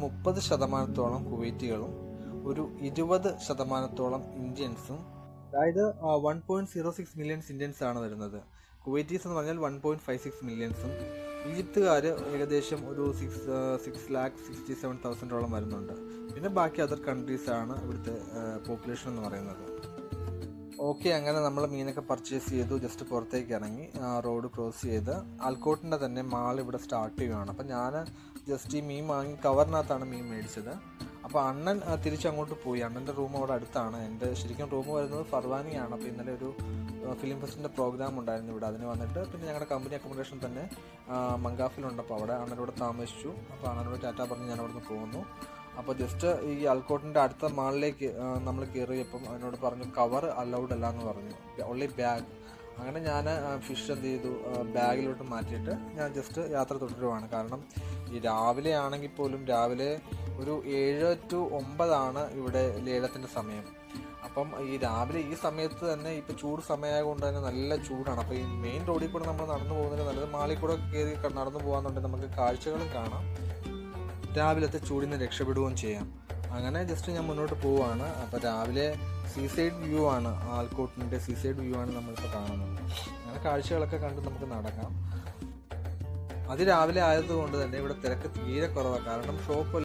30% കുവൈറ്റികളും ഒരു 20% ഇന്ത്യൻസും, അതായത് 1.06 മില്യൺസ് ഇന്ത്യൻസ് ആണ് വരുന്നത്. കുവൈറ്റീസ് എന്ന് പറഞ്ഞാൽ 1.56 മില്യൺസും, ഈജിപ്തുകാർ ഏകദേശം ഒരു 6,67,000 വരുന്നുണ്ട്. പിന്നെ ബാക്കി അതർ കൺട്രീസാണ് ഇവിടുത്തെ പോപ്പുലേഷൻ എന്ന് പറയുന്നത്. ഓക്കെ, അങ്ങനെ നമ്മൾ മീനൊക്കെ പർച്ചേസ് ചെയ്തു. ജസ്റ്റ് പുറത്തേക്ക് ഇറങ്ങി റോഡ് ക്രോസ് ചെയ്ത് ആൽക്കോട്ടിൻ്റെ തന്നെ മാൾ ഇവിടെ സ്റ്റാർട്ട് ചെയ്യുകയാണ്. അപ്പം ഞാൻ ജസ്റ്റ് ഈ മീൻ വാങ്ങി കവറിനകത്താണ് മീൻ മേടിച്ചത്. അപ്പോൾ അണ്ണൻ തിരിച്ചങ്ങോട്ട് പോയി. അണ്ണൻ്റെ റൂം അവിടെ അടുത്താണ്. എൻ്റെ ശരിക്കും റൂം വരുന്നത് ഫർവാനിയാണ്. അപ്പോൾ ഇന്നലെ ഒരു ഫിലിം ഫെസ്റ്റിൻ്റെ പ്രോഗ്രാം ഉണ്ടായിരുന്നു ഇവിടെ. അതിന് വന്നിട്ട് പിന്നെ ഞങ്ങളുടെ കമ്പനി അക്കോമഡേഷൻ തന്നെ മങ്കാഫിലുണ്ട്. അപ്പോൾ അവിടെ അണ്ണനോട് താമസിച്ചു. അപ്പോൾ അണ്ണനോട് ടാറ്റ പറഞ്ഞ് ഞാൻ അവിടെ നിന്ന് പോകുന്നു. അപ്പോൾ ജസ്റ്റ് ഈ ആൽക്കോട്ടിൻ്റെ അടുത്ത മാളിലേക്ക് നമ്മൾ കയറിയപ്പം അതിനോട് പറഞ്ഞു കവർ അലൗഡ് അല്ല എന്ന് പറഞ്ഞു, ഓൺലി ബാഗ്. അങ്ങനെ ഞാൻ ഫിഷ് എന്ത് ചെയ്തു, ബാഗിലോട്ട് മാറ്റിയിട്ട് ഞാൻ ജസ്റ്റ് യാത്ര തുടരുവാണ്. കാരണം ഈ രാവിലെ ആണെങ്കിൽ പോലും രാവിലെ ഒരു 7 to 9 ഇവിടെ ലേലത്തിൻ്റെ സമയം. അപ്പം ഈ രാവിലെ ഈ സമയത്ത് തന്നെ ഇപ്പം ചൂട് സമയമായതുകൊണ്ട് തന്നെ നല്ല ചൂടാണ്. അപ്പോൾ ഈ മെയിൻ റോഡിൽ കൂടെ നമ്മൾ നടന്നു പോകുന്നതിന് നല്ലത് മാളിൽ കൂടെ കയറി നടന്നു പോകാമെന്നുണ്ടെങ്കിൽ നമുക്ക് കാഴ്ചകളും കാണാം, രാവിലത്തെ ചൂടിന് രക്ഷപ്പെടുകയും ചെയ്യാം. അങ്ങനെ ജസ്റ്റ് ഞാൻ മുന്നോട്ട് പോവുകയാണ്. അപ്പോൾ രാവിലെ സീസൈഡ് വ്യൂ ആണ്, ആൽക്കോട്ടിൻ്റെ സീസൈഡ് വ്യൂ ആണ് നമ്മളിപ്പോൾ കാണുന്നത്. അങ്ങനെ കാഴ്ചകളൊക്കെ കണ്ട് നമുക്ക് നടക്കാം. അതിരാവിലെ ആയതുകൊണ്ട് തന്നെ ഇവിടെ തിരക്ക് തീരെ കുറവാണ്. കാരണം ഷോപ്പ്